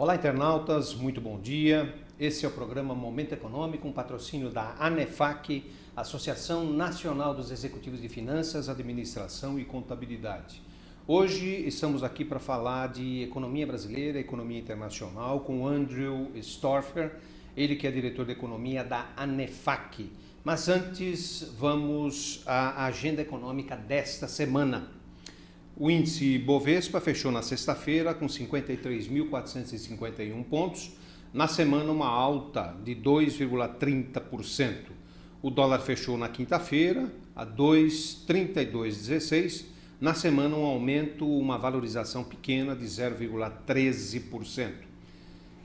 Olá, internautas, muito bom dia. Esse é o programa Momento Econômico, um patrocínio da ANEFAC, Associação Nacional dos Executivos de Finanças, Administração e Contabilidade. Hoje estamos aqui para falar de economia brasileira, economia internacional, com Andrew Storfer, ele que é diretor de economia da ANEFAC. Mas antes, vamos à agenda econômica desta semana. O índice Bovespa fechou na sexta-feira com 53.451 pontos, na semana uma alta de 2,30%. O dólar fechou na quinta-feira a 2,3216, na semana um aumento, uma valorização pequena de 0,13%.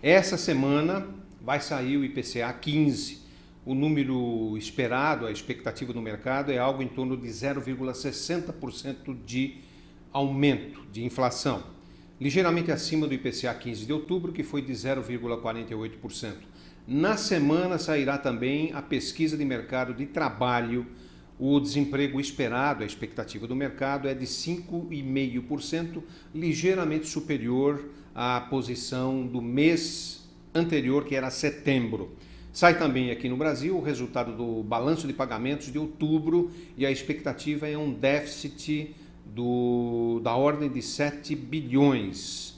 Essa semana vai sair o IPCA 15. O número esperado, a expectativa do mercado é algo em torno de 0,60% de aumento de inflação, ligeiramente acima do IPCA 15 de outubro, que foi de 0,48%. Na semana sairá também a pesquisa de mercado de trabalho. O desemprego esperado, a expectativa do mercado é de 5,5%, ligeiramente superior à posição do mês anterior, que era setembro. Sai também aqui no Brasil o resultado do balanço de pagamentos de outubro e a expectativa é um déficit da ordem de 7 bilhões.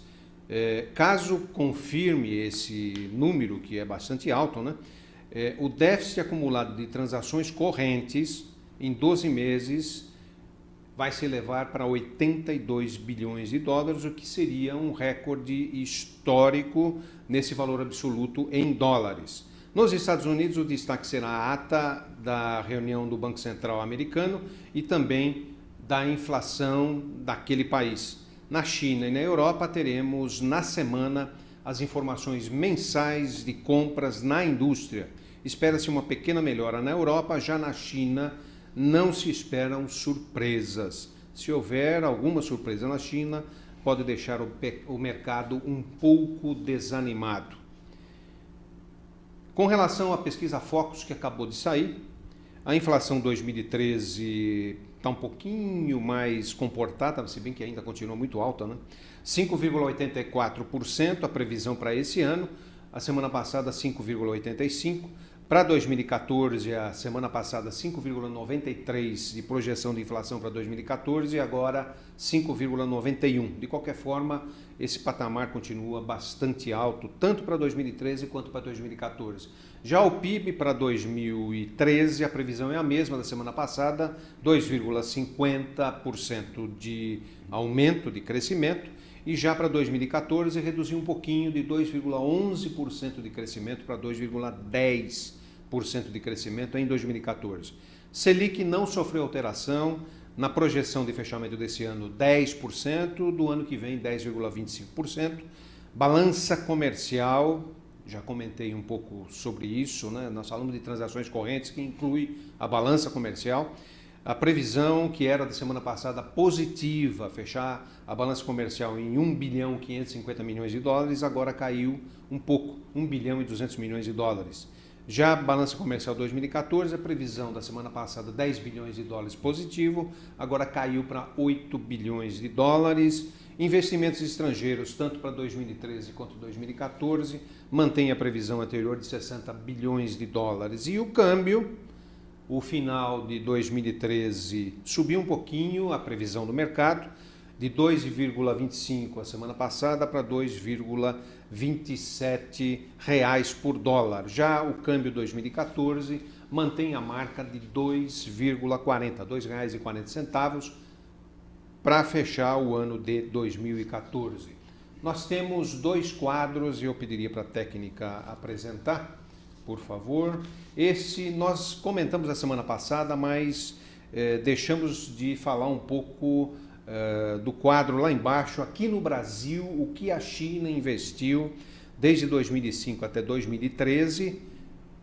Caso confirme esse número, que é bastante alto, né? O déficit acumulado de transações correntes em 12 meses vai se elevar para 82 bilhões de dólares, o que seria um recorde histórico nesse valor absoluto em dólares. Nos Estados Unidos, o destaque será a ata da reunião do Banco Central americano e também da inflação daquele país. Na China e na Europa teremos na semana as informações mensais de compras na indústria. Espera-se uma pequena melhora na Europa, já na China não se esperam surpresas. Se houver alguma surpresa na China, pode deixar o mercado um pouco desanimado. Com relação à pesquisa Focus que acabou de sair, a inflação 2013 está um pouquinho mais comportada, se bem que ainda continua muito alta, né? 5,84% a previsão para esse ano, a semana passada 5,85%, para 2014 a semana passada 5,93% de projeção de inflação para 2014 e agora 5,91%. De qualquer forma, esse patamar continua bastante alto, tanto para 2013 quanto para 2014. Já o PIB para 2013, a previsão é a mesma da semana passada, 2,50% de aumento de crescimento, e já para 2014 reduziu um pouquinho de 2,11% de crescimento para 2,10% de crescimento em 2014. Selic não sofreu alteração, na projeção de fechamento desse ano 10%, do ano que vem 10,25%. Balança comercial, já comentei um pouco sobre isso, né? Nós falamos de transações correntes, que inclui a balança comercial. A previsão que era da semana passada positiva, fechar a balança comercial em 1 bilhão 550 milhões de dólares, agora caiu um pouco, 1 bilhão e 200 milhões de dólares. Já a balança comercial 2014, a previsão da semana passada 10 bilhões de dólares positivo, agora caiu para 8 bilhões de dólares. Investimentos estrangeiros, tanto para 2013 quanto 2014, mantém a previsão anterior de 60 bilhões de dólares. E o câmbio, o final de 2013 subiu um pouquinho a previsão do mercado, de 2,25 a semana passada para 2,27 reais por dólar. Já o câmbio 2014 mantém a marca de 2,40, R$ 2,40 para fechar o ano de 2014. Nós temos dois quadros e eu pediria para a técnica apresentar, por favor. Esse nós comentamos a semana passada, mas deixamos de falar um pouco do quadro lá embaixo. Aqui no Brasil, o que a China investiu desde 2005 até 2013,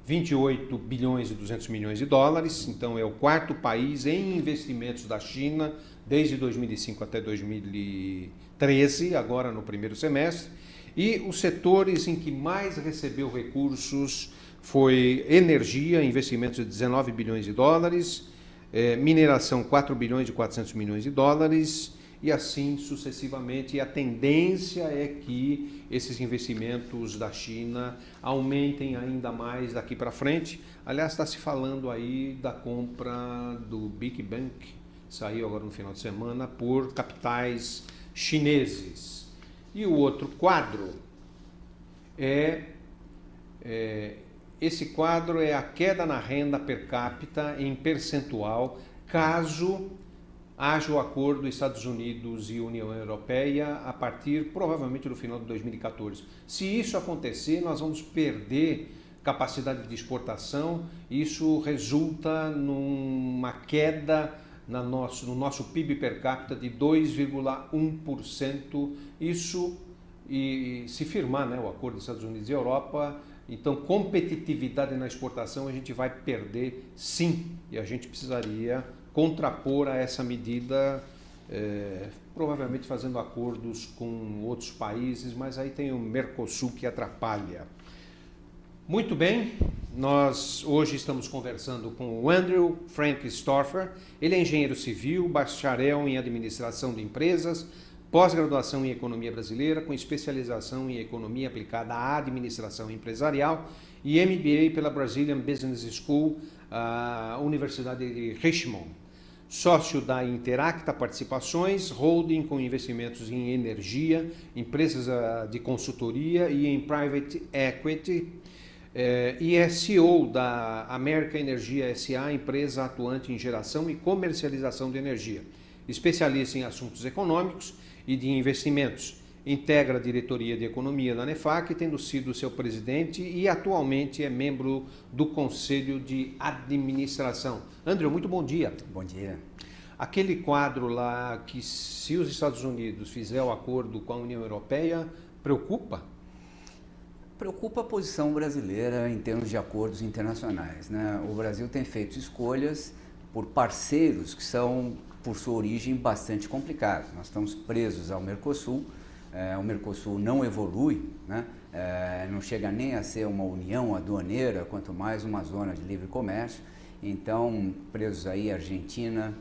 28 bilhões e 200 milhões de dólares, então é o quarto país em investimentos da China desde 2005 até 2013, agora no primeiro semestre, e os setores em que mais recebeu recursos foi energia, investimentos de 19 bilhões de dólares, mineração 4 bilhões e 400 milhões de dólares e assim sucessivamente. E a tendência é que esses investimentos da China aumentem ainda mais daqui para frente. Aliás, está se falando aí da compra do Big Bank, saiu agora no final de semana, por capitais chineses. E o outro quadro esse quadro é a queda na renda per capita em percentual, caso haja o acordo Estados Unidos e União Europeia a partir, provavelmente, do final de 2014. Se isso acontecer, nós vamos perder capacidade de exportação. Isso resulta numa queda no nosso PIB per capita de 2,1%. Isso, e se firmar, né, o acordo dos Estados Unidos e Europa, então competitividade na exportação a gente vai perder sim, e a gente precisaria contrapor a essa medida, provavelmente fazendo acordos com outros países, mas aí tem o Mercosul que atrapalha. Muito bem, nós hoje estamos conversando com o Andrew Frank Stauffer. Ele é engenheiro civil, bacharel em administração de empresas, pós-graduação em economia brasileira, com especialização em economia aplicada à administração empresarial e MBA pela Brazilian Business School, Universidade de Richmond. Sócio da Interacta Participações, holding com investimentos em energia, empresas de consultoria e em private equity, e é CEO da América Energia S.A., empresa atuante em geração e comercialização de energia. Especialista em assuntos econômicos e de investimentos. Integra a diretoria de economia da Nefac, tendo sido seu presidente, e atualmente é membro do conselho de administração. André, muito bom dia. Bom dia. Aquele quadro lá que, se os Estados Unidos fizer o acordo com a União Europeia, preocupa? Preocupa a posição brasileira em termos de acordos internacionais, né? O Brasil tem feito escolhas por parceiros que são, por sua origem, bastante complicados. Nós estamos presos ao Mercosul. O Mercosul não evolui, né? Não chega nem a ser uma união aduaneira, quanto mais uma zona de livre comércio. Então, presos aí a Argentina,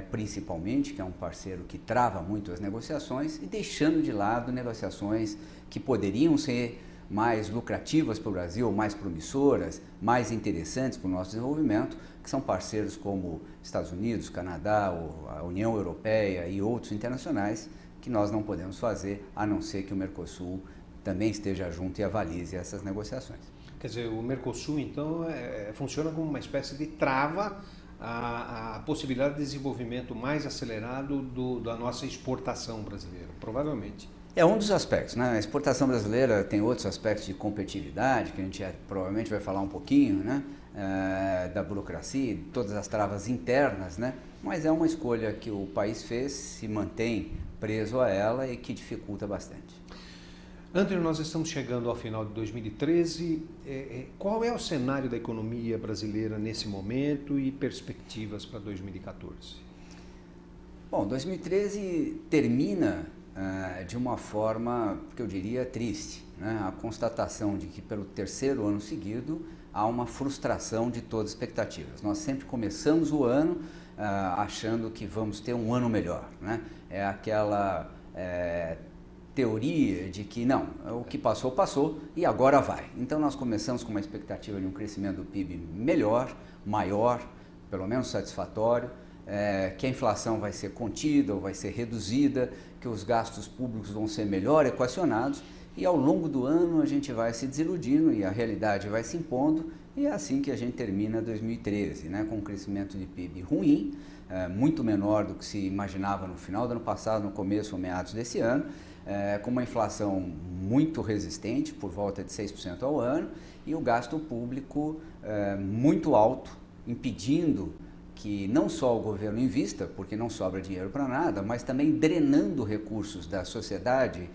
principalmente, que é um parceiro que trava muito as negociações, e deixando de lado negociações que poderiam ser mais lucrativas para o Brasil, mais promissoras, mais interessantes para o nosso desenvolvimento, que são parceiros como Estados Unidos, Canadá, a União Europeia e outros internacionais, que nós não podemos fazer, a não ser que o Mercosul também esteja junto e avalize essas negociações. Quer dizer, o Mercosul, então, funciona como uma espécie de trava à possibilidade de desenvolvimento mais acelerado da nossa exportação brasileira, provavelmente. É um dos aspectos, né? A exportação brasileira tem outros aspectos de competitividade, que a gente provavelmente vai falar um pouquinho, né? Da burocracia, todas as travas internas, né? Mas é uma escolha que o país fez, se mantém preso a ela e que dificulta bastante. André, nós estamos chegando ao final de 2013. Qual é o cenário da economia brasileira nesse momento e perspectivas para 2014? Bom, 2013 termina de uma forma que eu diria triste, né? A constatação de que pelo terceiro ano seguido há uma frustração de todas as expectativas. Nós sempre começamos o ano achando que vamos ter um ano melhor, né? É aquela teoria de que não, o que passou, passou e agora vai. Então nós começamos com uma expectativa de um crescimento do PIB melhor, maior, pelo menos satisfatório, que a inflação vai ser contida ou vai ser reduzida, que os gastos públicos vão ser melhor equacionados, e ao longo do ano a gente vai se desiludindo e a realidade vai se impondo, e é assim que a gente termina 2013, né, com um crescimento de PIB ruim, muito menor do que se imaginava no final do ano passado, no começo ou meados desse ano, com uma inflação muito resistente, por volta de 6% ao ano, e o gasto público muito alto, impedindo que não só o governo invista, porque não sobra dinheiro para nada, mas também drenando recursos da sociedade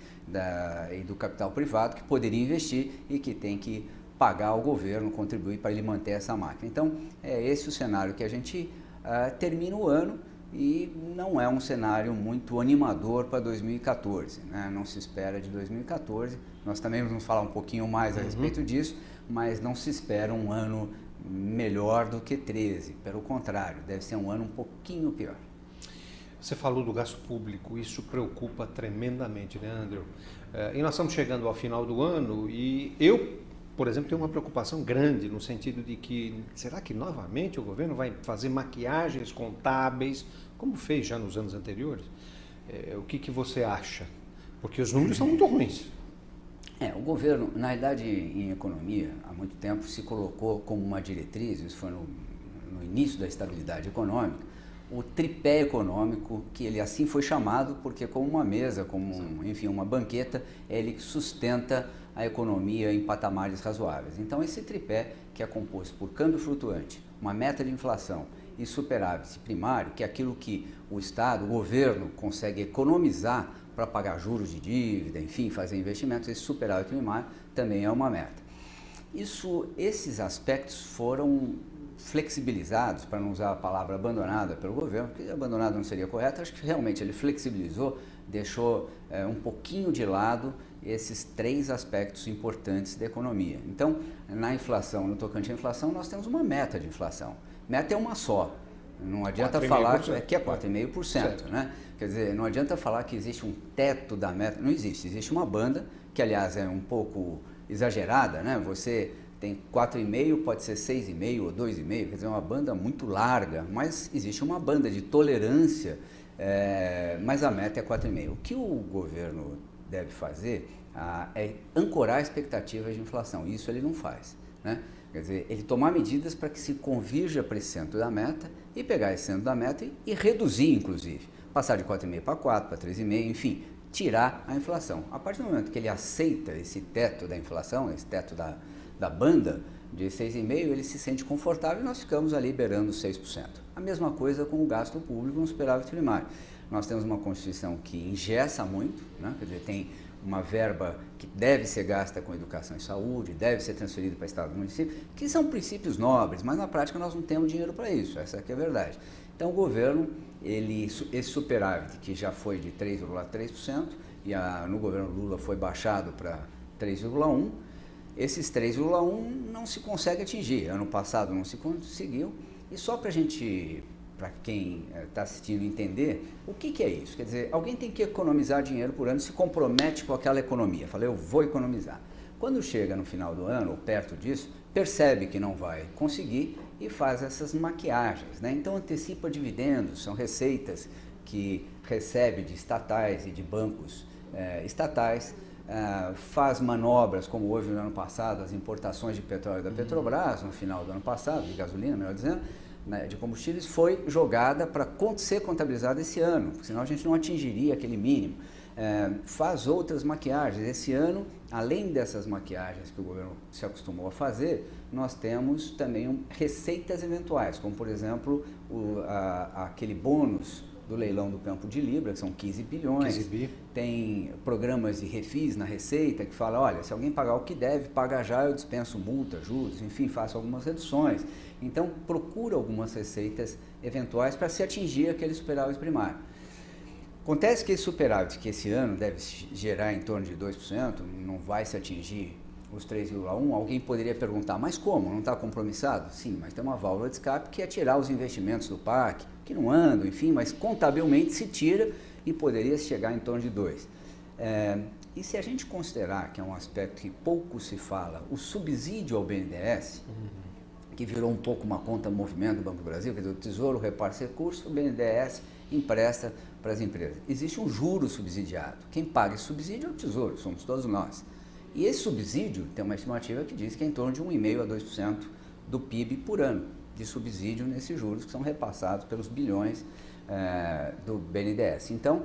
e do capital privado que poderia investir e que tem que pagar ao governo, contribuir para ele manter essa máquina. Então, é esse o cenário que a gente termina o ano, e não é um cenário muito animador para 2014, né? Não se espera de 2014, nós também vamos falar um pouquinho mais a respeito disso, mas não se espera um ano melhor do que 13, pelo contrário, deve ser um ano um pouquinho pior. Você falou do gasto público, isso preocupa tremendamente, né, Andrew? E nós estamos chegando ao final do ano e eu, por exemplo, tenho uma preocupação grande no sentido de que, será que novamente o governo vai fazer maquiagens contábeis, como fez já nos anos anteriores? O que você acha? Porque os números são muito ruins. O governo, na verdade, em economia, há muito tempo se colocou como uma diretriz, isso foi no início da estabilidade econômica, o tripé econômico, que ele assim foi chamado, porque como uma mesa, enfim, uma banqueta, ele sustenta a economia em patamares razoáveis. Então, esse tripé, que é composto por câmbio flutuante, uma meta de inflação e superávit primário, que é aquilo que o Estado, o governo, consegue economizar para pagar juros de dívida, enfim, fazer investimentos, esse superávit primário também é uma meta. Esses aspectos foram flexibilizados, para não usar a palavra abandonada pelo governo, porque abandonado não seria correto, acho que realmente ele flexibilizou, deixou um pouquinho de lado esses três aspectos importantes da economia. Então, na inflação, no tocante à inflação, nós temos uma meta de inflação. Meta é uma só. Não adianta falar que é 4,5%, né? Quer dizer, não adianta falar que existe um teto da meta, não existe. Existe uma banda, que aliás é um pouco exagerada, né? Você tem 4,5, pode ser 6,5 ou 2,5, quer dizer, uma banda muito larga, mas existe uma banda de tolerância, mas a meta é 4,5. O que o governo deve fazer é ancorar expectativas de inflação, isso ele não faz, né? Quer dizer, ele tomar medidas para que se convirja para esse centro da meta e pegar esse centro da meta e reduzir, inclusive, passar de 4,5 para 4, para 3,5, enfim, tirar a inflação. A partir do momento que ele aceita esse teto da inflação, esse teto da banda de 6,5, ele se sente confortável e nós ficamos ali beirando 6%. A mesma coisa com o gasto público no superávit primário. Nós temos uma Constituição que engessa muito, né? Quer dizer, tem uma verba que deve ser gasta com educação e saúde, deve ser transferida para Estado e município, que são princípios nobres, mas na prática nós não temos dinheiro para isso, essa aqui é a verdade. Então o governo, esse superávit que já foi de 3,3% e no governo Lula foi baixado para 3,1%, esses 3,1 não se consegue atingir. Ano passado não se conseguiu. E só para quem está assistindo entender, o que é isso? Quer dizer, alguém tem que economizar dinheiro por ano e se compromete com aquela economia. Fala, eu vou economizar. Quando chega no final do ano, ou perto disso, percebe que não vai conseguir e faz essas maquiagens, né? Então antecipa dividendos, são receitas que recebe de estatais e de bancos estatais, faz manobras, como houve no ano passado, as importações de petróleo da Petrobras, no final do ano passado, de gasolina, melhor dizendo, de combustíveis, foi jogada para ser contabilizada esse ano, porque senão a gente não atingiria aquele mínimo. Faz outras maquiagens. Esse ano, além dessas maquiagens que o governo se acostumou a fazer, nós temos também receitas eventuais, como por exemplo aquele bônus do leilão do Campo de Libra, que são 15 bilhões, tem programas de refis na Receita que fala, olha, se alguém pagar o que deve, paga já, eu dispenso multa, juros, enfim, faço algumas reduções. Então, procura algumas receitas eventuais para se atingir aquele superávit primário. Acontece que esse superávit, que esse ano deve gerar em torno de 2%, não vai se atingir os 3,1%, alguém poderia perguntar, mas como? Não está compromissado? Sim, mas tem uma válvula de escape que é tirar os investimentos do PAC, que não andam, enfim, mas contabilmente se tira e poderia chegar em torno de 2%. E se a gente considerar que é um aspecto que pouco se fala, o subsídio ao BNDES, que virou um pouco uma conta movimento do Banco do Brasil, quer dizer, o Tesouro repassa recursos, o BNDES empresta para as empresas. Existe um juro subsidiado. Quem paga esse subsídio é o Tesouro, somos todos nós. E esse subsídio tem uma estimativa que diz que é em torno de 1,5% a 2% do PIB por ano de subsídio nesses juros que são repassados pelos bilhões do BNDES. Então,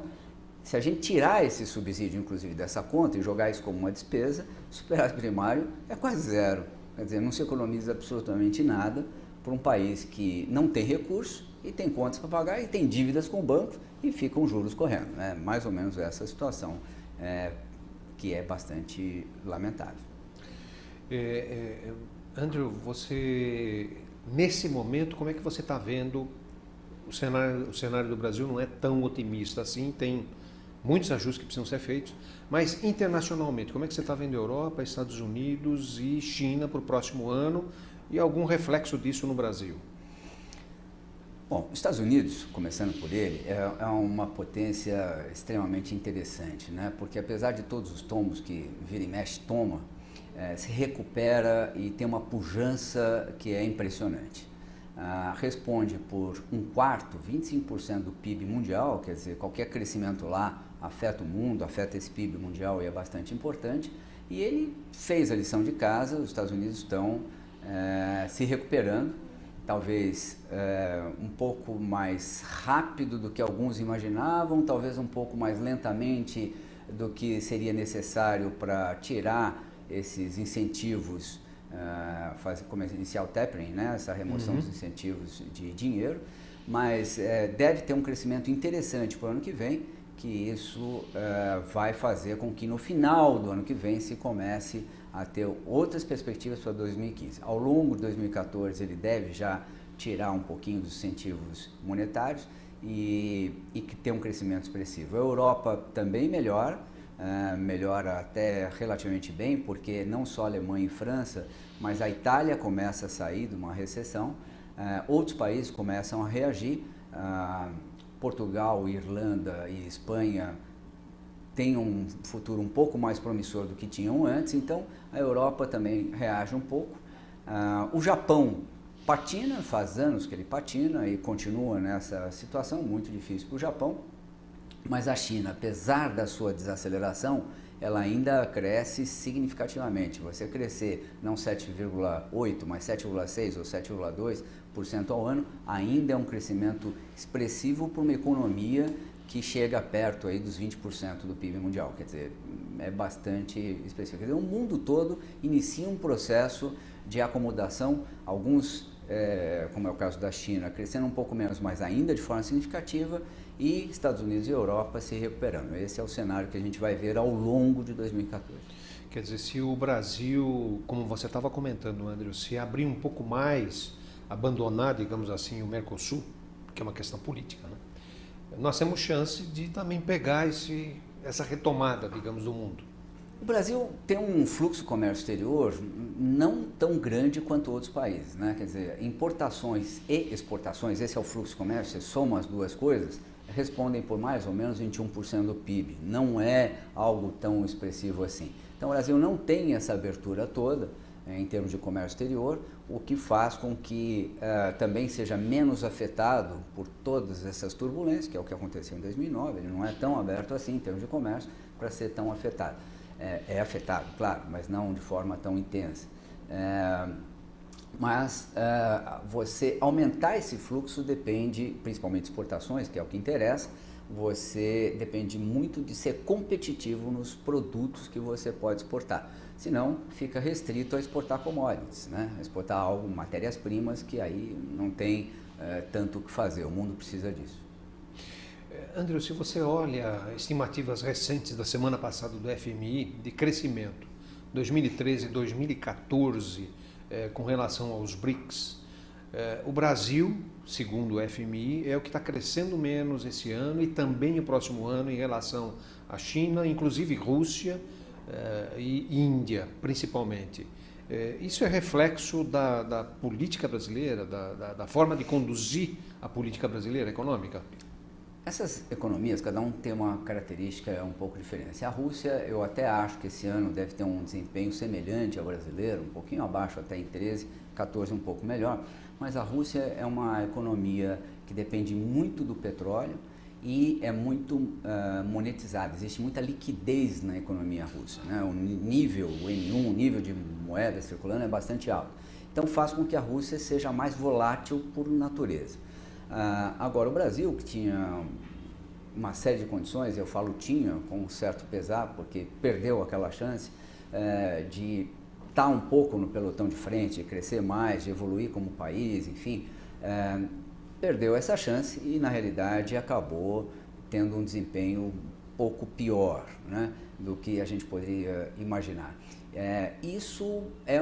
se a gente tirar esse subsídio, inclusive, dessa conta e jogar isso como uma despesa, o superávit primário é quase zero. Quer dizer, não se economiza absolutamente nada para um país que não tem recurso e tem contas para pagar e tem dívidas com o banco e ficam juros correndo. É mais ou menos essa situação que é bastante lamentável. Andrew, você, nesse momento, como é que você está vendo o cenário do Brasil? Não é tão otimista assim, tem muitos ajustes que precisam ser feitos, mas internacionalmente, como é que você está vendo a Europa, Estados Unidos e China para o próximo ano e algum reflexo disso no Brasil? Bom, os Estados Unidos, começando por ele, é uma potência extremamente interessante, né? Porque apesar de todos os tombos que vira e mexe toma, se recupera e tem uma pujança que é impressionante. Responde por 1/4, 25% do PIB mundial, quer dizer, qualquer crescimento lá afeta o mundo, afeta esse PIB mundial e é bastante importante. E ele fez a lição de casa, os Estados Unidos estão se recuperando, talvez um pouco mais rápido do que alguns imaginavam, talvez um pouco mais lentamente do que seria necessário para tirar esses incentivos, iniciar o tapering, né? Essa remoção dos incentivos de dinheiro, mas deve ter um crescimento interessante para o ano que vem, que isso vai fazer com que no final do ano que vem se comece a ter outras perspectivas para 2015. Ao longo de 2014 ele deve já tirar um pouquinho dos incentivos monetários e que tem um crescimento expressivo. A Europa também melhora até relativamente bem, porque não só a Alemanha e França, mas a Itália começa a sair de uma recessão, outros países começam a reagir, Portugal, Irlanda e Espanha têm um futuro um pouco mais promissor do que tinham antes, então a Europa também reage um pouco. O Japão patina, faz anos que ele patina e continua nessa situação muito difícil para o Japão, mas a China, apesar da sua desaceleração, ela ainda cresce significativamente. Você crescer não 7,8%, mas 7,6% ou 7,2% ao ano, ainda é um crescimento expressivo para uma economia que chega perto aí dos 20% do PIB mundial, quer dizer, é bastante expressivo. Quer dizer, o mundo todo inicia um processo de acomodação, alguns, como é o caso da China, crescendo um pouco menos, mas ainda de forma significativa, e Estados Unidos e Europa se recuperando. Esse é o cenário que a gente vai ver ao longo de 2014. Quer dizer, se o Brasil, como você estava comentando, André, se abrir um pouco mais, abandonar, digamos assim, o Mercosul, que é uma questão política, né? Nós temos chance de também pegar essa retomada, digamos, do mundo. O Brasil tem um fluxo de comércio exterior não tão grande quanto outros países, né? Quer dizer, importações e exportações, esse é o fluxo de comércio, você soma as duas coisas, respondem por mais ou menos 21% do PIB. Não é algo tão expressivo assim. Então o Brasil não tem essa abertura toda em termos de comércio exterior, o que faz com que também seja menos afetado por todas essas turbulências, que é o que aconteceu em 2009, ele não é tão aberto assim em termos de comércio para ser tão afetado. É afetado, claro, mas não de forma tão intensa. Mas você aumentar esse fluxo depende, principalmente de exportações, que é o que interessa, você depende muito de ser competitivo nos produtos que você pode exportar. Senão, fica restrito a exportar commodities, né? Exportar algo, matérias-primas, que aí não tem tanto o que fazer, o mundo precisa disso. André, se você olha estimativas recentes da semana passada do FMI de crescimento, 2013 e 2014, com relação aos BRICS, o Brasil, segundo o FMI, é o que está crescendo menos esse ano e também o próximo ano em relação à China, inclusive Rússia e Índia, principalmente. Isso é reflexo da política brasileira, da forma de conduzir a política brasileira econômica? Essas economias, cada um tem uma característica um pouco diferente. A Rússia, eu até acho que esse ano deve ter um desempenho semelhante ao brasileiro, um pouquinho abaixo até em 13, 14 um pouco melhor, mas a Rússia é uma economia que depende muito do petróleo e é muito monetizada, existe muita liquidez na economia russa, né? O M1, o nível de moeda circulando é bastante alto, então faz com que a Rússia seja mais volátil por natureza. Agora, o Brasil, que tinha uma série de condições, eu falo tinha com um certo pesar, porque perdeu aquela chance de estar um pouco no pelotão de frente, de crescer mais, de evoluir como país, enfim, perdeu essa chance e, na realidade, acabou tendo um desempenho um pouco pior, né, do que a gente poderia imaginar. Isso é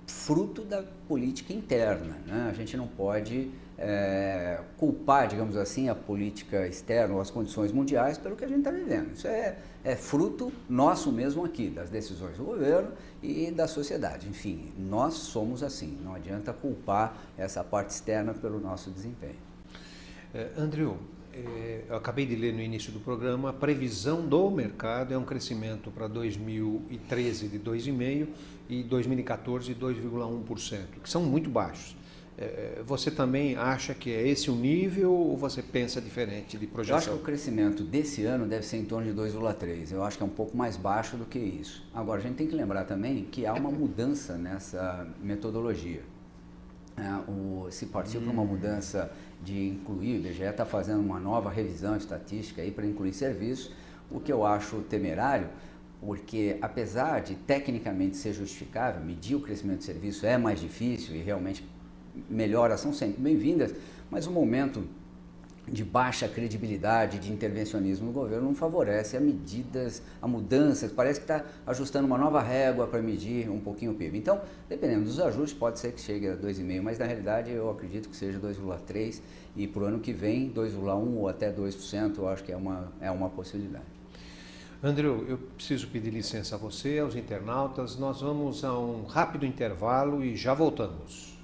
fruto da política interna, né? A gente não pode culpar, digamos assim, a política externa ou as condições mundiais pelo que a gente está vivendo. Isso é fruto nosso mesmo aqui, das decisões do governo e da sociedade. Enfim, nós somos assim, não adianta culpar essa parte externa pelo nosso desempenho. Andrew, eu acabei de ler no início do programa, a previsão do mercado é um crescimento para 2013 de 2,5% e 2014 de 2,1%, que são muito baixos. Você também acha que é esse o nível ou você pensa diferente de projeção? Eu acho que o crescimento desse ano deve ser em torno de 2,3%. Eu acho que é um pouco mais baixo do que isso. Agora, a gente tem que lembrar também que há uma mudança nessa metodologia. Se partiu para uma mudança de incluir, o IBGE está fazendo uma nova revisão estatística aí para incluir serviços, o que eu acho temerário, porque apesar de tecnicamente ser justificável, medir o crescimento de serviço é mais difícil e realmente melhoras são sempre bem-vindas, mas o momento de baixa credibilidade, de intervencionismo no governo não favorece a mudanças, parece que está ajustando uma nova régua para medir um pouquinho o PIB. Então, dependendo dos ajustes, pode ser que chegue a 2,5%, mas na realidade eu acredito que seja 2,3% e para o ano que vem 2,1% ou até 2%, eu acho que é uma possibilidade. Andrew, eu preciso pedir licença a você, aos internautas, nós vamos a um rápido intervalo e já voltamos.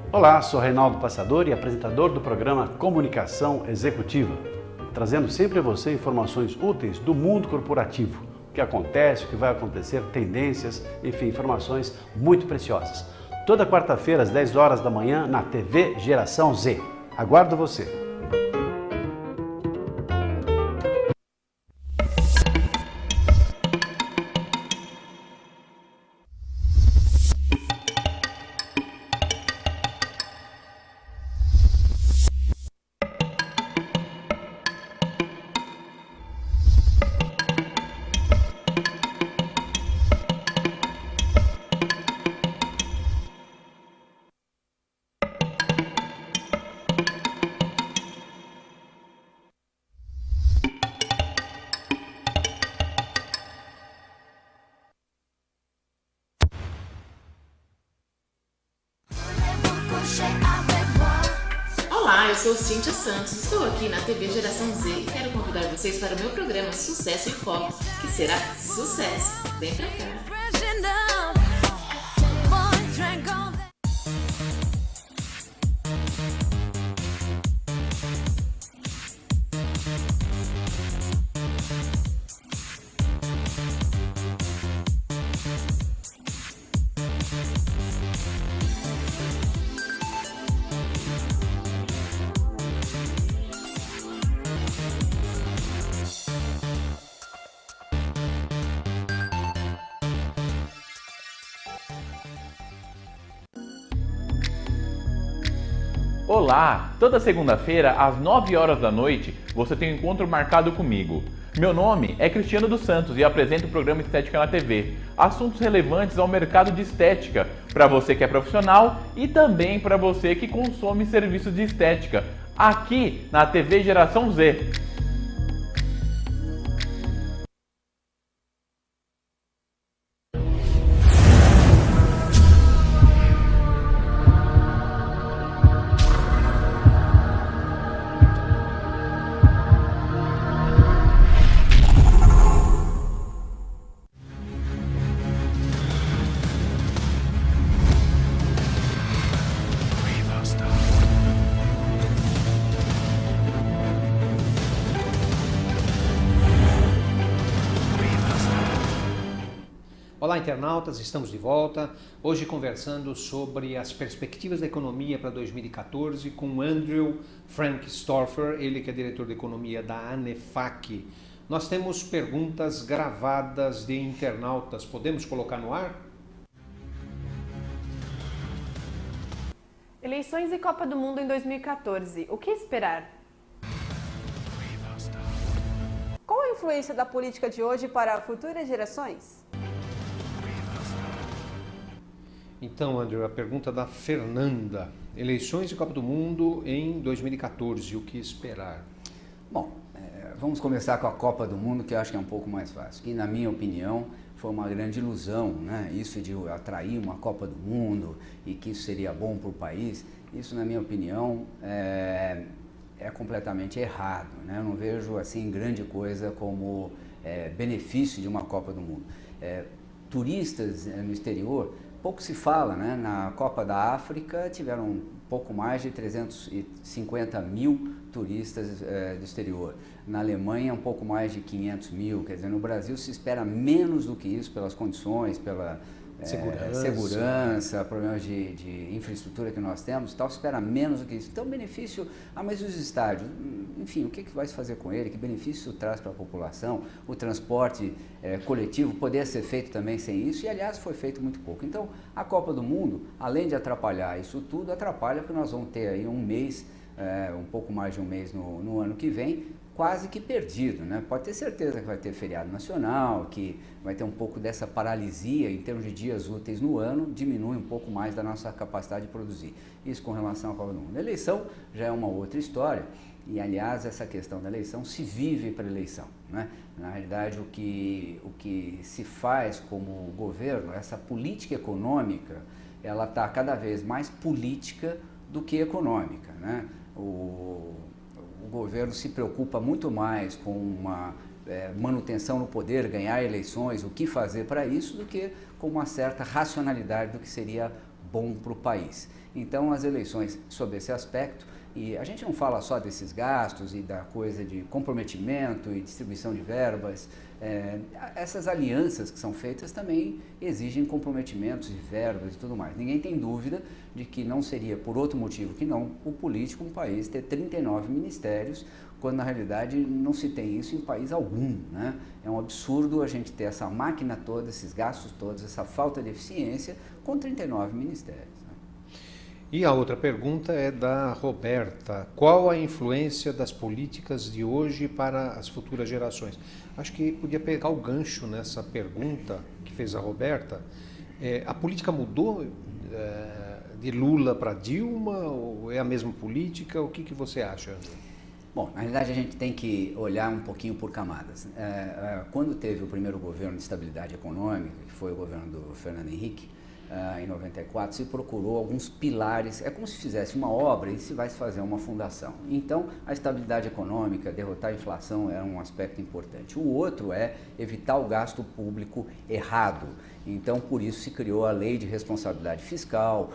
Olá, sou Reinaldo Passador e apresentador do programa Comunicação Executiva, trazendo sempre a você informações úteis do mundo corporativo, o que acontece, o que vai acontecer, tendências, enfim, informações muito preciosas. Toda quarta-feira às 10 horas da manhã na TV Geração Z. Aguardo você! Olá, eu sou Cíntia Santos, estou aqui na TV Geração Z e quero convidar vocês para o meu programa Sucesso em Foco, que será sucesso. Vem pra cá! Olá! Toda segunda-feira, às 9 horas da noite, você tem um encontro marcado comigo. Meu nome é Cristiano dos Santos e apresento o programa Estética na TV. Assuntos relevantes ao mercado de estética, para você que é profissional e também para você que consome serviços de estética, aqui na TV Geração Z. Olá, internautas, estamos de volta, hoje conversando sobre as perspectivas da economia para 2014 com Andrew Frank Stauffer, ele que é diretor de economia da ANEFAC. Nós temos perguntas gravadas de internautas, podemos colocar no ar? Eleições e Copa do Mundo em 2014, o que esperar? Qual a influência da política de hoje para futuras gerações? Então, Andrew, a pergunta da Fernanda. Eleições e Copa do Mundo em 2014, o que esperar? Bom, Vamos começar com a Copa do Mundo, que eu acho que é um pouco mais fácil. Que, na minha opinião, foi uma grande ilusão, né? Isso de atrair uma Copa do Mundo e que isso seria bom para o país, isso, na minha opinião, é completamente errado, né? Eu não vejo, assim, grande coisa como benefício de uma Copa do Mundo. Turistas no exterior, pouco se fala, né? Na Copa da África tiveram pouco mais de 350 mil turistas do exterior. Na Alemanha, um pouco mais de 500 mil. Quer dizer, no Brasil se espera menos do que isso pelas condições, pela segurança, problemas de infraestrutura que nós temos, tal, se espera menos do que isso. Então, benefício, mas os estádios, enfim, o que vai se fazer com ele? Que benefício isso traz para a população? O transporte coletivo poderia ser feito também sem isso, e aliás foi feito muito pouco. Então, a Copa do Mundo, além de atrapalhar isso tudo, atrapalha porque nós vamos ter aí um mês, um pouco mais de um mês no ano que vem, quase que perdido, né? Pode ter certeza que vai ter feriado nacional, que vai ter um pouco dessa paralisia em termos de dias úteis no ano, diminui um pouco mais da nossa capacidade de produzir. Isso com relação à Copa do Mundo. A eleição já é uma outra história e, aliás, essa questão da eleição se vive para a eleição, né? Na realidade, o que se faz como governo, essa política econômica, ela está cada vez mais política do que econômica, né? O governo se preocupa muito mais com uma manutenção no poder, ganhar eleições, o que fazer para isso, do que com uma certa racionalidade do que seria bom para o país. Então, as eleições, sob esse aspecto, e a gente não fala só desses gastos e da coisa de comprometimento e distribuição de verbas, essas alianças que são feitas também exigem comprometimentos de verbas e tudo mais. Ninguém tem dúvida de que não seria por outro motivo que não o político, um país, ter 39 ministérios, quando na realidade não se tem isso em país algum, né? É um absurdo a gente ter essa máquina toda, esses gastos todos, essa falta de eficiência com 39 ministérios. E a outra pergunta é da Roberta. Qual a influência das políticas de hoje para as futuras gerações? Acho que podia pegar o gancho nessa pergunta que fez a Roberta. A política mudou de Lula para Dilma ou é a mesma política? O que você acha, André? Bom, na realidade a gente tem que olhar um pouquinho por camadas. Quando teve o primeiro governo de estabilidade econômica, que foi o governo do Fernando Henrique, em 94, se procurou alguns pilares, é como se fizesse uma obra e se vai fazer uma fundação. Então, a estabilidade econômica, derrotar a inflação é um aspecto importante. O outro é evitar o gasto público errado. Então, por isso se criou a lei de responsabilidade fiscal,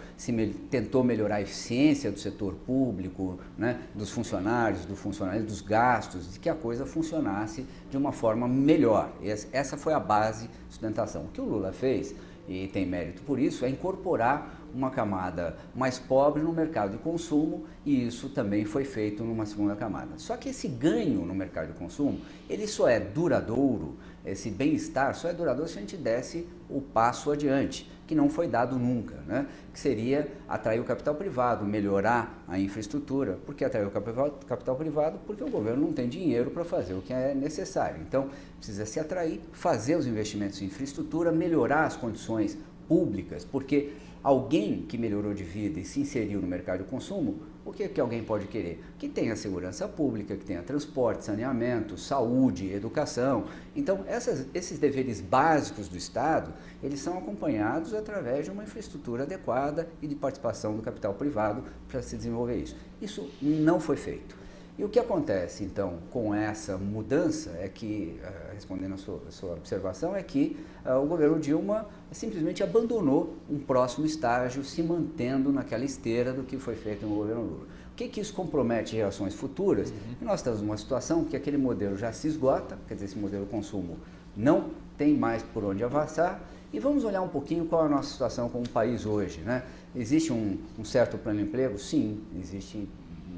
tentou melhorar a eficiência do setor público, né, dos funcionários, dos gastos, de que a coisa funcionasse de uma forma melhor. Essa foi a base de sustentação. O que o Lula fez, e tem mérito por isso, é incorporar uma camada mais pobre no mercado de consumo, e isso também foi feito numa segunda camada. Só que esse ganho no mercado de consumo, ele só é duradouro, esse bem-estar só é duradouro se a gente desse o passo adiante, que não foi dado nunca, né? Que seria atrair o capital privado, melhorar a infraestrutura. Por que atrair o capital privado? Porque o governo não tem dinheiro para fazer o que é necessário. Então, precisa se atrair, fazer os investimentos em infraestrutura, melhorar as condições públicas, porque alguém que melhorou de vida e se inseriu no mercado de consumo, o que alguém pode querer? Que tenha segurança pública, que tenha transporte, saneamento, saúde, educação. Então, esses deveres básicos do Estado, eles são acompanhados através de uma infraestrutura adequada e de participação do capital privado para se desenvolver isso. Isso não foi feito. E o que acontece, então, com essa mudança é que, respondendo a sua observação, é que o governo Dilma simplesmente abandonou um próximo estágio, se mantendo naquela esteira do que foi feito no governo Lula. O que isso compromete gerações futuras? Nós estamos numa situação que aquele modelo já se esgota, quer dizer, esse modelo de consumo não tem mais por onde avançar, e vamos olhar um pouquinho qual é a nossa situação como país hoje, né? Existe um certo plano de emprego? Sim, existe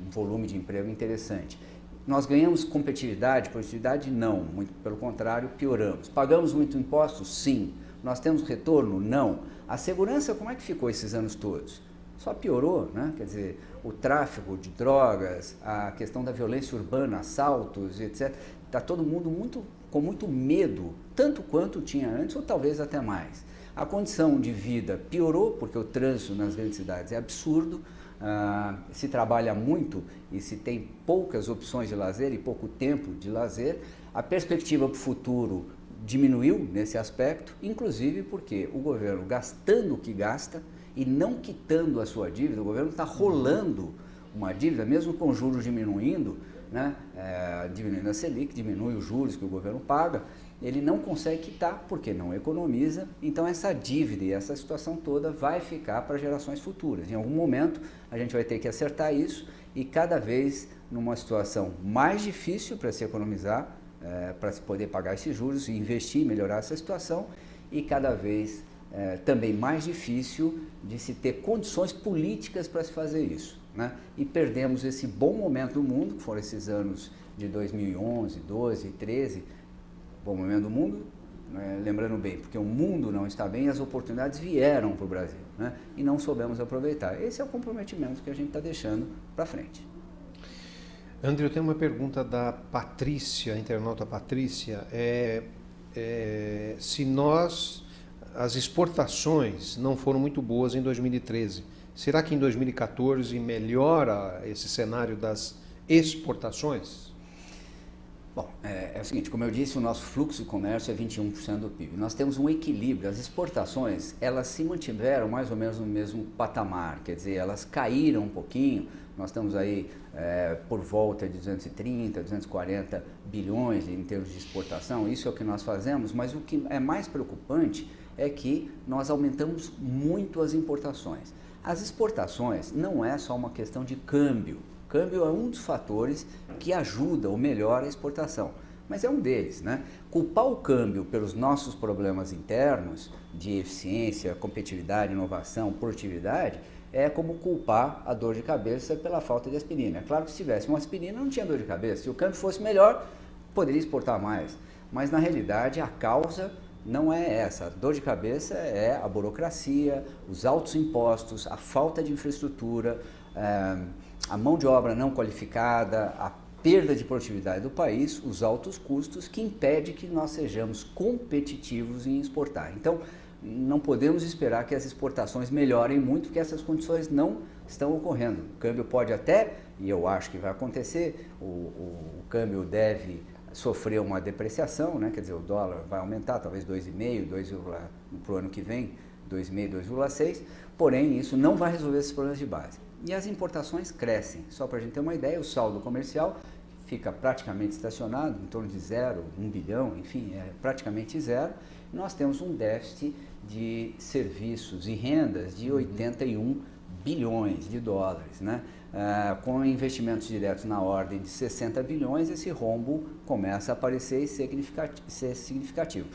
um volume de emprego interessante. Nós ganhamos competitividade, produtividade? Não, muito pelo contrário, pioramos. Pagamos muito imposto? Sim. Nós temos retorno? Não. A segurança, como é que ficou esses anos todos? Só piorou, né? Quer dizer, o tráfico de drogas, a questão da violência urbana, assaltos, etc. Está todo mundo com muito medo, tanto quanto tinha antes, ou talvez até mais. A condição de vida piorou, porque o trânsito nas grandes cidades é absurdo, se trabalha muito e se tem poucas opções de lazer e pouco tempo de lazer, a perspectiva para o futuro diminuiu nesse aspecto, inclusive porque o governo, gastando o que gasta e não quitando a sua dívida, o governo está rolando uma dívida, mesmo com juros diminuindo, né, diminuindo a Selic, diminui os juros que o governo paga, ele não consegue quitar porque não economiza, então essa dívida e essa situação toda vai ficar para gerações futuras. Em algum momento a gente vai ter que acertar isso e cada vez numa situação mais difícil para se economizar, para se poder pagar esses juros e investir e melhorar essa situação e cada vez também mais difícil de se ter condições políticas para se fazer isso, né? E perdemos esse bom momento do mundo, que foram esses anos de 2011, 12, 13, bom momento do mundo, né? Lembrando bem, porque o mundo não está bem e as oportunidades vieram para o Brasil, né? E não soubemos aproveitar. Esse é o comprometimento que a gente está deixando para frente. André, eu tenho uma pergunta da Patrícia, a internauta Patrícia, se as exportações não foram muito boas em 2013, será que em 2014 melhora esse cenário das exportações? Bom, é o seguinte, como eu disse, o nosso fluxo de comércio é 21% do PIB. Nós temos um equilíbrio, as exportações, elas se mantiveram mais ou menos no mesmo patamar, quer dizer, elas caíram um pouquinho, nós estamos aí por volta de 230, 240 bilhões em termos de exportação, isso é o que nós fazemos, mas o que é mais preocupante é que nós aumentamos muito as importações. As exportações não é só uma questão de câmbio. Câmbio é um dos fatores que ajuda ou melhora a exportação, mas é um deles, né? Culpar o câmbio pelos nossos problemas internos de eficiência, competitividade, inovação, produtividade, é como culpar a dor de cabeça pela falta de aspirina. É claro que se tivesse uma aspirina não tinha dor de cabeça, se o câmbio fosse melhor, poderia exportar mais, mas na realidade a causa não é essa. A dor de cabeça é a burocracia, os altos impostos, a falta de infraestrutura, a mão de obra não qualificada, a perda de produtividade do país, os altos custos que impedem que nós sejamos competitivos em exportar. Então, não podemos esperar que as exportações melhorem muito, porque essas condições não estão ocorrendo. O câmbio pode até, e eu acho que vai acontecer, o câmbio deve sofrer uma depreciação, né? Quer dizer, o dólar vai aumentar, talvez 2,5, para o ano que vem, 2,5, 2,6, porém isso não vai resolver esses problemas de base. E as importações crescem, só para a gente ter uma ideia, o saldo comercial fica praticamente estacionado, em torno de 0, 1 bilhão, enfim, é praticamente zero. Nós temos um déficit de serviços e rendas de 81 bilhões de dólares, né? Com investimentos diretos na ordem de 60 bilhões, esse rombo começa a aparecer e ser significativo.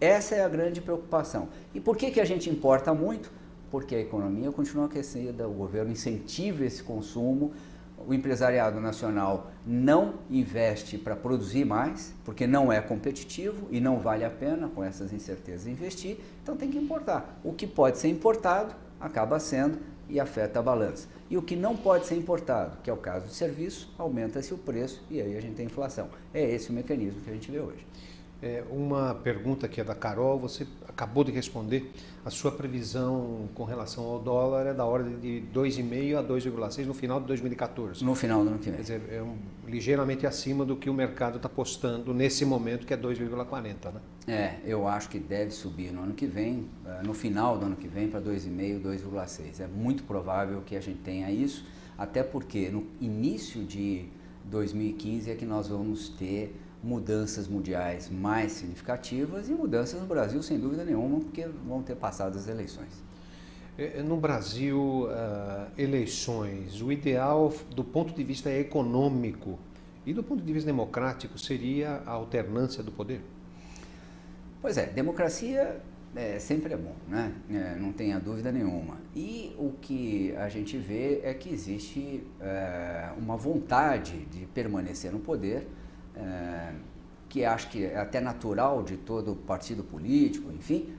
Essa é a grande preocupação. E por que a gente importa muito? Porque a economia continua aquecida, o governo incentiva esse consumo, o empresariado nacional não investe para produzir mais, porque não é competitivo e não vale a pena com essas incertezas investir, então tem que importar. O que pode ser importado acaba sendo e afeta a balança. E o que não pode ser importado, que é o caso de serviço, aumenta-se o preço e aí a gente tem inflação. É esse o mecanismo que a gente vê hoje. Uma pergunta que é da Carol, você acabou de responder, a sua previsão com relação ao dólar é da ordem de 2,5 a 2,6 no final de 2014. No final do ano que vem. Quer dizer, ligeiramente acima do que o mercado está apostando nesse momento, que é 2,40, né? Eu acho que deve subir no ano que vem, no final do ano que vem, para 2,5, 2,6. É muito provável que a gente tenha isso, até porque no início de 2015 é que nós vamos ter mudanças mundiais mais significativas e mudanças no Brasil, sem dúvida nenhuma, porque vão ter passado as eleições. No Brasil, eleições, o ideal do ponto de vista econômico e do ponto de vista democrático seria a alternância do poder? Pois é, democracia sempre é bom, né? Não tenha dúvida nenhuma. E o que a gente vê é que existe uma vontade de permanecer no poder, que acho que é até natural de todo partido político, enfim,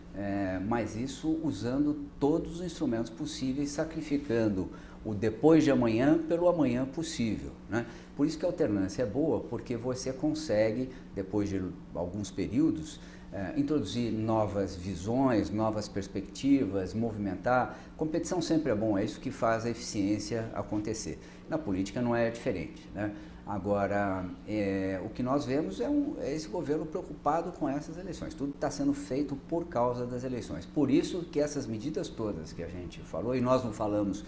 mas isso usando todos os instrumentos possíveis, sacrificando o depois de amanhã pelo amanhã possível, né? Por isso que a alternância é boa, porque você consegue, depois de alguns períodos, introduzir novas visões, novas perspectivas, movimentar. Competição sempre é bom, é isso que faz a eficiência acontecer. Na política não é diferente, né? Agora, o que nós vemos é esse governo preocupado com essas eleições. Tudo está sendo feito por causa das eleições. Por isso que essas medidas todas que a gente falou, e nós não falamos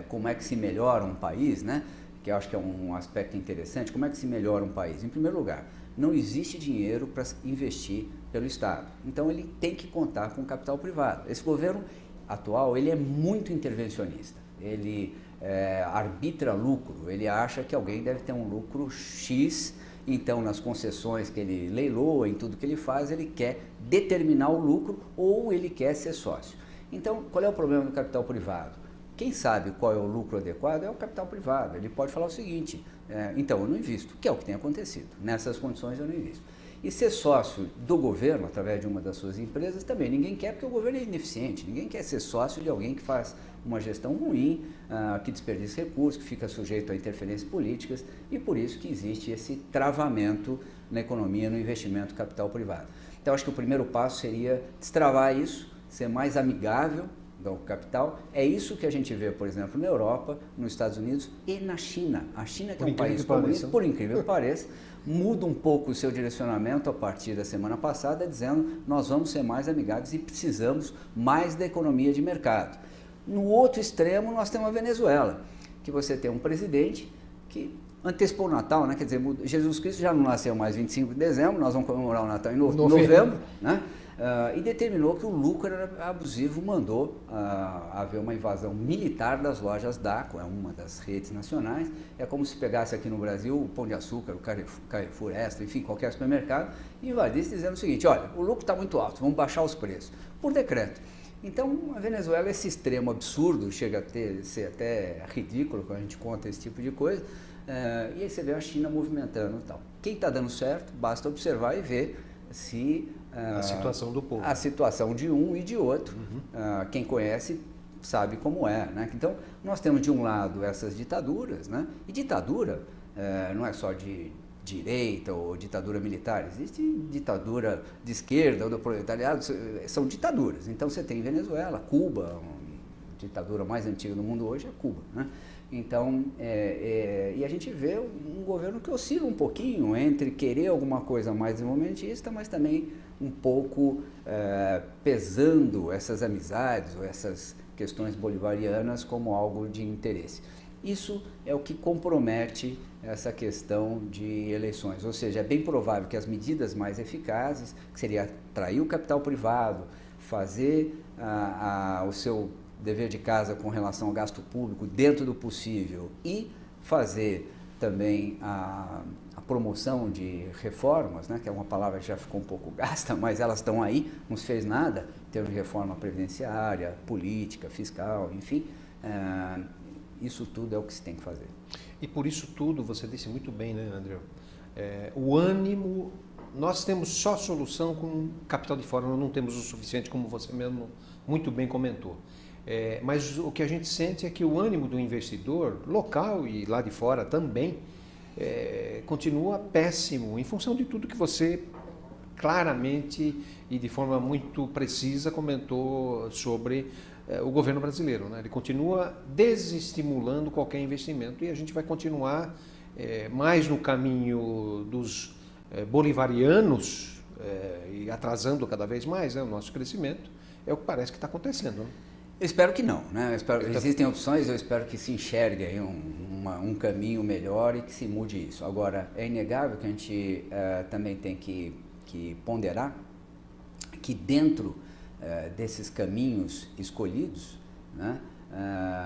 como é que se melhora um país, né? Que eu acho que é um aspecto interessante. Como é que se melhora um país? Em primeiro lugar, não existe dinheiro para investir pelo Estado. Então, ele tem que contar com capital privado. Esse governo atual, ele é muito intervencionista. Ele arbitra lucro, ele acha que alguém deve ter um lucro X, então nas concessões que ele leiloa, em tudo que ele faz, ele quer determinar o lucro ou ele quer ser sócio. Então, qual é o problema do capital privado? Quem sabe qual é o lucro adequado é o capital privado. Ele pode falar o seguinte, então eu não invisto, que é o que tem acontecido. Nessas condições eu não invisto. E ser sócio do governo, através de uma das suas empresas, também ninguém quer, porque o governo é ineficiente. Ninguém quer ser sócio de alguém que faz uma gestão ruim, que desperdiça recursos, que fica sujeito a interferências políticas, e por isso que existe esse travamento na economia, no investimento capital privado. Então, acho que o primeiro passo seria destravar isso, ser mais amigável do capital. É isso que a gente vê, por exemplo, na Europa, nos Estados Unidos e na China. A China, que é um país comunista, por incrível que pareça, muda um pouco o seu direcionamento a partir da semana passada, dizendo nós vamos ser mais amigáveis e precisamos mais da economia de mercado. No outro extremo, nós temos a Venezuela, que você tem um presidente que antecipou o Natal, né? Quer dizer, Jesus Cristo já não nasceu mais 25 de dezembro, nós vamos comemorar o Natal em novembro, né? E determinou que o lucro era abusivo, mandou haver uma invasão militar das lojas Daco, é uma das redes nacionais. É como se pegasse aqui no Brasil o Pão de Açúcar, o Carrefour Extra, enfim, qualquer supermercado, e invadisse dizendo o seguinte, olha, o lucro está muito alto, vamos baixar os preços, por decreto. Então, a Venezuela, esse extremo absurdo, chega a ser até ridículo quando a gente conta esse tipo de coisa, e aí você vê a China movimentando e tal. Quem está dando certo, basta observar e ver se... a situação do povo. A situação de um e de outro. Quem conhece sabe como é, né? Então, nós temos de um lado essas ditaduras, né? E ditadura não é só de direita ou ditadura militar, existe ditadura de esquerda ou do proletariado, são ditaduras. Então, você tem Venezuela, Cuba, a ditadura mais antiga do mundo hoje é Cuba, né? Então, e a gente vê um governo que oscila um pouquinho entre querer alguma coisa mais desenvolvimentista, mas também um pouco pesando essas amizades ou essas questões bolivarianas como algo de interesse. Isso é o que compromete essa questão de eleições, ou seja, é bem provável que as medidas mais eficazes, que seria atrair o capital privado, fazer o seu dever de casa com relação ao gasto público dentro do possível e fazer também a promoção de reformas, né, que é uma palavra que já ficou um pouco gasta, mas elas estão aí, não se fez nada, em termos de reforma previdenciária, política, fiscal, enfim, isso tudo é o que se tem que fazer. E por isso tudo, você disse muito bem, né, André? O ânimo, nós temos só solução com capital de fora, nós não temos o suficiente, como você mesmo muito bem comentou. Mas o que a gente sente é que o ânimo do investidor, local e lá de fora também, continua péssimo, em função de tudo que você claramente e de forma muito precisa comentou sobre o governo brasileiro, né? Ele continua desestimulando qualquer investimento e a gente vai continuar mais no caminho dos bolivarianos e atrasando cada vez mais, né, o nosso crescimento, é o que parece que está acontecendo, né? Eu espero que não, né? Existem opções, eu espero que se enxergue aí um caminho melhor e que se mude isso. Agora, é inegável que a gente também tem que ponderar que dentro desses caminhos escolhidos, né,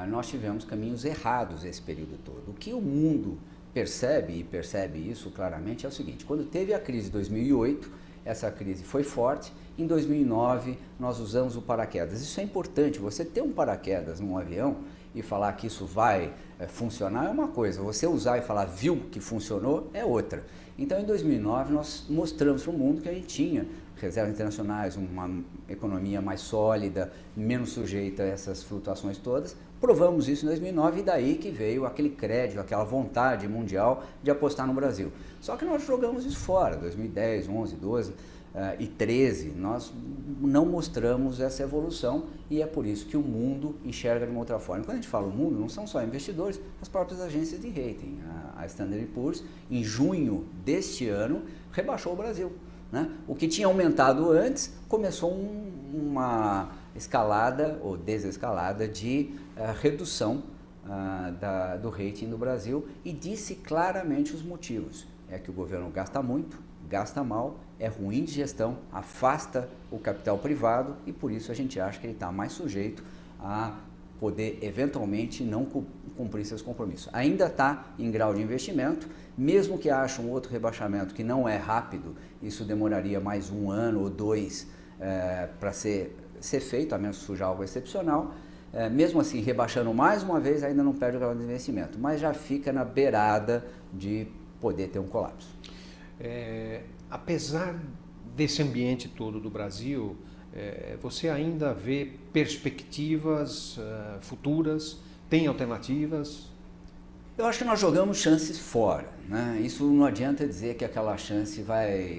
nós tivemos caminhos errados esse período todo. O que o mundo percebe, e percebe isso claramente, é o seguinte: quando teve a crise de 2008, essa crise foi forte. Em 2009, nós usamos o paraquedas. Isso é importante, você ter um paraquedas num avião e falar que isso vai funcionar é uma coisa, você usar e falar viu que funcionou é outra. Então, em 2009, nós mostramos para o mundo que a gente tinha reservas internacionais, uma economia mais sólida, menos sujeita a essas flutuações todas. Provamos isso em 2009 e daí que veio aquele crédito, aquela vontade mundial de apostar no Brasil. Só que nós jogamos isso fora, 2010, 11, 12. 2013, nós não mostramos essa evolução e é por isso que o mundo enxerga de uma outra forma. Quando a gente fala o mundo, não são só investidores, as próprias agências de rating. A Standard & Poor's, em junho deste ano, rebaixou o Brasil, né? O que tinha aumentado antes, começou uma escalada ou desescalada de redução do rating do Brasil e disse claramente os motivos. É que o governo gasta muito, gasta mal, é ruim de gestão, afasta o capital privado e por isso a gente acha que ele está mais sujeito a poder eventualmente não cumprir seus compromissos. Ainda está em grau de investimento, mesmo que ache um outro rebaixamento que não é rápido, isso demoraria mais 1 ano ou 2 para ser feito, a menos que surja algo excepcional. Mesmo assim, rebaixando mais uma vez, ainda não perde o grau de investimento, mas já fica na beirada de poder ter um colapso. Apesar desse ambiente todo do Brasil, você ainda vê perspectivas futuras? Tem alternativas? Eu acho que nós jogamos chances fora, né? Isso não adianta dizer que aquela chance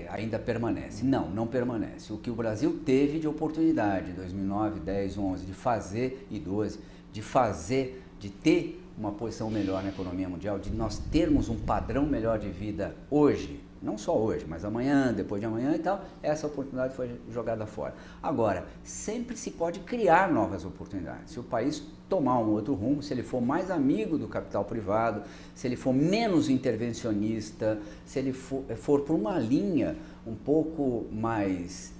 ainda permanece. Não permanece. O que o Brasil teve de oportunidade em 2009, 10, 11, de fazer, e 12, de ter uma posição melhor na economia mundial, de nós termos um padrão melhor de vida hoje, não só hoje, mas amanhã, depois de amanhã e tal, essa oportunidade foi jogada fora. Agora, sempre se pode criar novas oportunidades. Se o país tomar um outro rumo, se ele for mais amigo do capital privado, se ele for menos intervencionista, se ele for por uma linha um pouco mais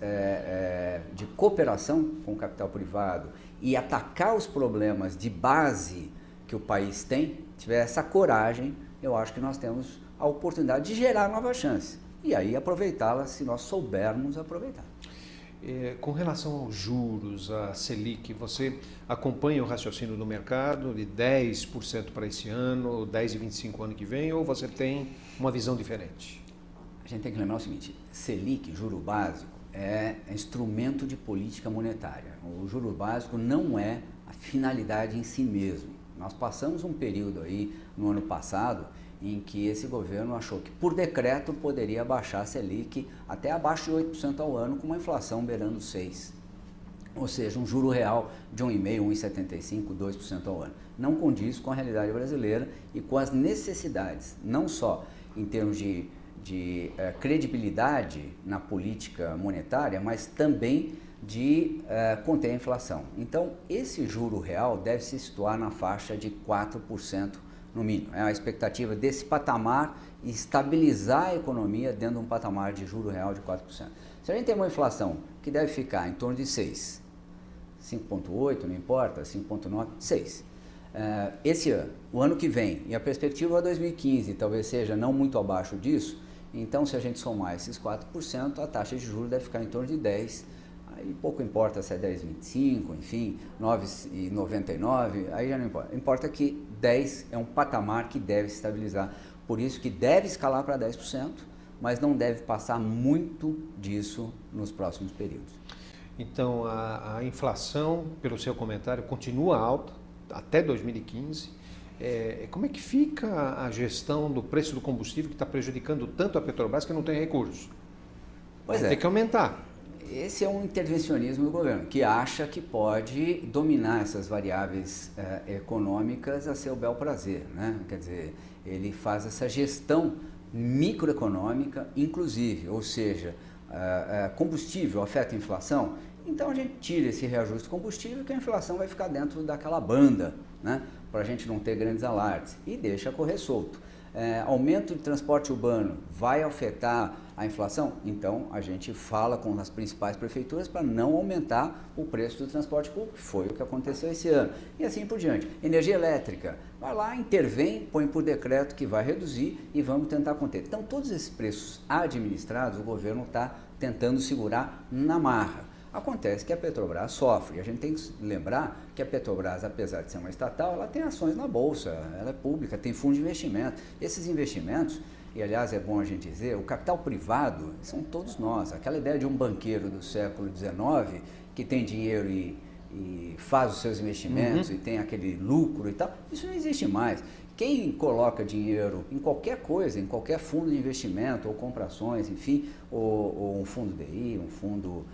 de cooperação com o capital privado e atacar os problemas de base que o país tem, tiver essa coragem, eu acho que nós temos a oportunidade de gerar novas chances e aí aproveitá-las se nós soubermos aproveitar. Com relação aos juros, a Selic, você acompanha o raciocínio do mercado de 10% para esse ano, 10,25% ano que vem, ou você tem uma visão diferente? A gente tem que lembrar o seguinte, Selic, juro básico, é instrumento de política monetária. O juro básico não é a finalidade em si mesmo. Nós passamos um período aí no ano passado em que esse governo achou que por decreto poderia baixar a Selic até abaixo de 8% ao ano com uma inflação beirando 6%. Ou seja, um juro real de 1,5%, 1,75%, 2% ao ano. Não condiz com a realidade brasileira e com as necessidades, não só em termos de credibilidade na política monetária, mas também de conter a inflação. Então, esse juro real deve se situar na faixa de 4% no mínimo. É a expectativa desse patamar e estabilizar a economia dentro de um patamar de juro real de 4%. Se a gente tem uma inflação que deve ficar em torno de 6, 5,8, não importa, 5,9, 6. Esse ano, o ano que vem, e a perspectiva 2015 talvez seja não muito abaixo disso, então se a gente somar esses 4%, a taxa de juros deve ficar em torno de 10%. Aí pouco importa se é 10,25, enfim, 9,99, aí já não importa. Importa que 10 é um patamar que deve se estabilizar. Por isso que deve escalar para 10%, mas não deve passar muito disso nos próximos períodos. Então, a inflação, pelo seu comentário, continua alta até 2015. Como é que fica a gestão do preço do combustível que está prejudicando tanto a Petrobras que não tem recursos? Tem que aumentar. Esse é um intervencionismo do governo, que acha que pode dominar essas variáveis econômicas a seu bel prazer, né? Quer dizer, ele faz essa gestão microeconômica, inclusive, ou seja, combustível afeta a inflação, então a gente tira esse reajuste de combustível que a inflação vai ficar dentro daquela banda, né? Para a gente não ter grandes alardes e deixa correr solto. Aumento de transporte urbano vai afetar a inflação? Então, a gente fala com as principais prefeituras para não aumentar o preço do transporte público, foi o que aconteceu esse ano. E assim por diante. Energia elétrica, vai lá, intervém, põe por decreto que vai reduzir e vamos tentar conter. Então, todos esses preços administrados, o governo está tentando segurar na marra. Acontece que a Petrobras sofre. A gente tem que lembrar que a Petrobras, apesar de ser uma estatal, ela tem ações na Bolsa, ela é pública, tem fundo de investimento. Esses investimentos, e aliás é bom a gente dizer, o capital privado são todos nós. Aquela ideia de um banqueiro do século XIX que tem dinheiro e faz os seus investimentos e tem aquele lucro e tal, isso não existe mais. Quem coloca dinheiro em qualquer coisa, em qualquer fundo de investimento, ou compra ações, enfim, ou um fundo DI, um fundo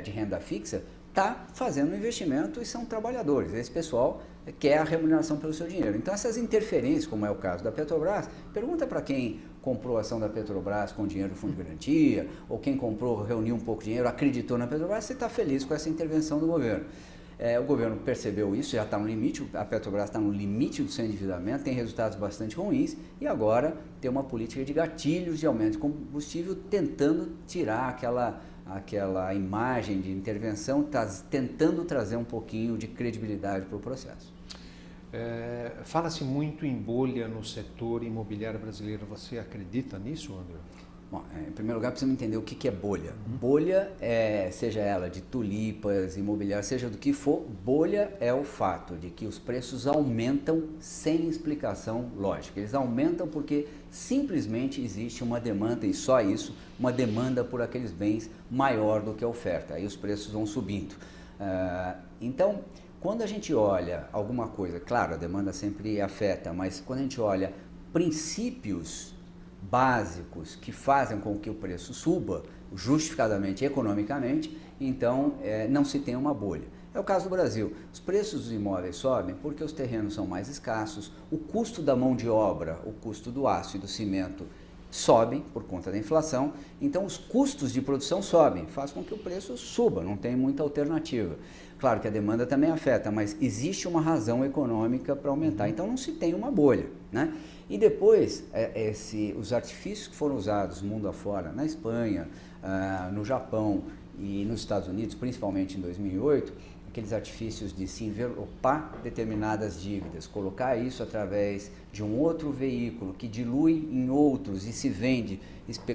de renda fixa, está fazendo um investimento e são trabalhadores. Esse pessoal quer a remuneração pelo seu dinheiro. Então essas interferências, como é o caso da Petrobras, pergunta para quem comprou a ação da Petrobras com dinheiro do fundo de garantia, ou quem comprou, reuniu um pouco de dinheiro, acreditou na Petrobras, você está feliz com essa intervenção do governo. O governo percebeu isso, já está no limite, a Petrobras está no limite do seu endividamento, tem resultados bastante ruins e agora tem uma política de gatilhos de aumento de combustível tentando tirar aquela imagem de intervenção, tentando trazer um pouquinho de credibilidade para o processo. Fala-se muito em bolha no setor imobiliário brasileiro. Você acredita nisso, André? Bom, em primeiro lugar, precisamos entender o que é bolha. Bolha, seja ela de tulipas, imobiliária, seja do que for, bolha é o fato de que os preços aumentam sem explicação lógica. Eles aumentam porque simplesmente existe uma demanda, e só isso, uma demanda por aqueles bens maior do que a oferta. Aí os preços vão subindo. Então, quando a gente olha alguma coisa, claro, a demanda sempre afeta, mas quando a gente olha princípios básicos que fazem com que o preço suba, justificadamente, economicamente, então não se tem uma bolha. É o caso do Brasil. Os preços dos imóveis sobem porque os terrenos são mais escassos, o custo da mão de obra, o custo do aço e do cimento sobem por conta da inflação, então os custos de produção sobem, faz com que o preço suba, não tem muita alternativa. Claro que a demanda também afeta, mas existe uma razão econômica para aumentar, então não se tem uma bolha, né? E depois, os artifícios que foram usados mundo afora, na Espanha, no Japão e nos Estados Unidos, principalmente em 2008, aqueles artifícios de se envelopar determinadas dívidas, colocar isso através de um outro veículo que dilui em outros e se vende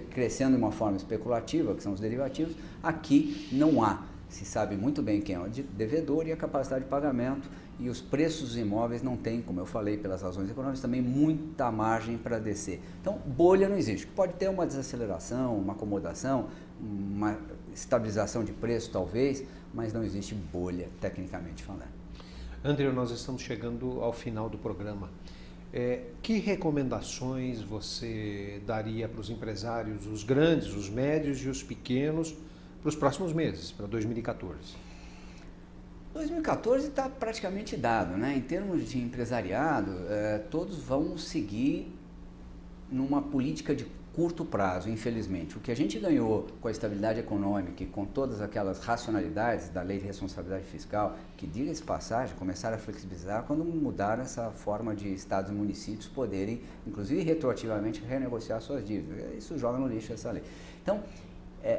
crescendo de uma forma especulativa, que são os derivativos, aqui não há. Se sabe muito bem quem é o devedor e a capacidade de pagamento, e os preços dos imóveis não têm, como eu falei, pelas razões econômicas, também muita margem para descer. Então, bolha não existe. Pode ter uma desaceleração, uma acomodação, uma estabilização de preço talvez, mas não existe bolha, tecnicamente falando. André, nós estamos chegando ao final do programa. Que recomendações você daria para os empresários, os grandes, os médios e os pequenos, para os próximos meses, para 2014? 2014 está praticamente dado, né? Em termos de empresariado, todos vão seguir numa política de curto prazo, infelizmente. O que a gente ganhou com a estabilidade econômica e com todas aquelas racionalidades da lei de responsabilidade fiscal, que, diga-se de passagem, começaram a flexibilizar quando mudaram essa forma de estados e municípios poderem, inclusive retroativamente, renegociar suas dívidas. Isso joga no lixo essa lei. Então,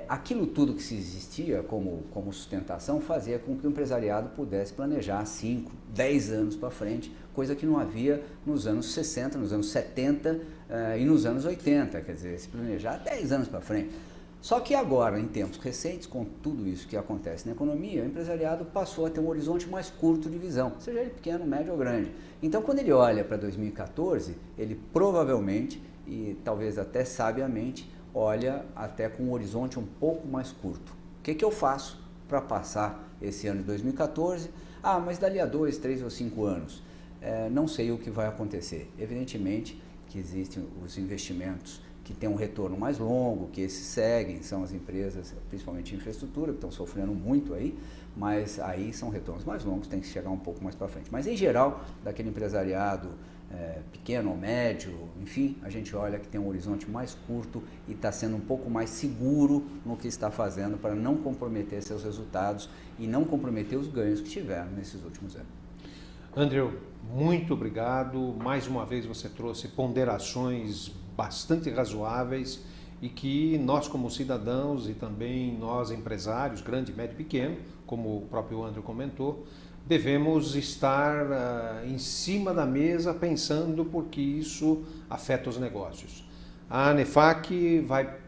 aquilo tudo que se existia como sustentação fazia com que o empresariado pudesse planejar 5, 10 anos para frente, coisa que não havia nos anos 60, nos anos 70 e nos anos 80, quer dizer, se planejar 10 anos para frente. Só que agora, em tempos recentes, com tudo isso que acontece na economia, o empresariado passou a ter um horizonte mais curto de visão, seja ele pequeno, médio ou grande. Então, quando ele olha para 2014, ele provavelmente, e talvez até sabiamente, olha até com um horizonte um pouco mais curto. O que eu faço para passar esse ano de 2014? Mas dali a 2, 3 ou 5 anos. Não sei o que vai acontecer. Evidentemente que existem os investimentos que têm um retorno mais longo, que esses seguem, são as empresas, principalmente de infraestrutura, que estão sofrendo muito aí, mas aí são retornos mais longos, tem que chegar um pouco mais para frente. Mas em geral, daquele empresariado pequeno ou médio, enfim, a gente olha que tem um horizonte mais curto e está sendo um pouco mais seguro no que está fazendo para não comprometer seus resultados e não comprometer os ganhos que tiveram nesses últimos anos. André, muito obrigado. Mais uma vez você trouxe ponderações bastante razoáveis e que nós como cidadãos e também nós empresários, grande, médio e pequeno, como o próprio André comentou, devemos estar em cima da mesa pensando porque isso afeta os negócios. A ANEFAC vai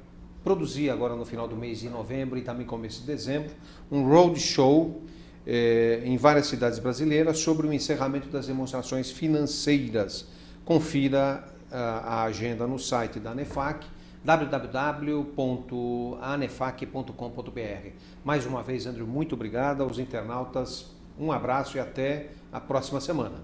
produzir agora no final do mês de novembro e também começo de dezembro um roadshow em várias cidades brasileiras sobre o encerramento das demonstrações financeiras. Confira a agenda no site da ANEFAC, www.anefac.com.br. Mais uma vez, André, muito obrigado aos internautas. Um abraço e até a próxima semana.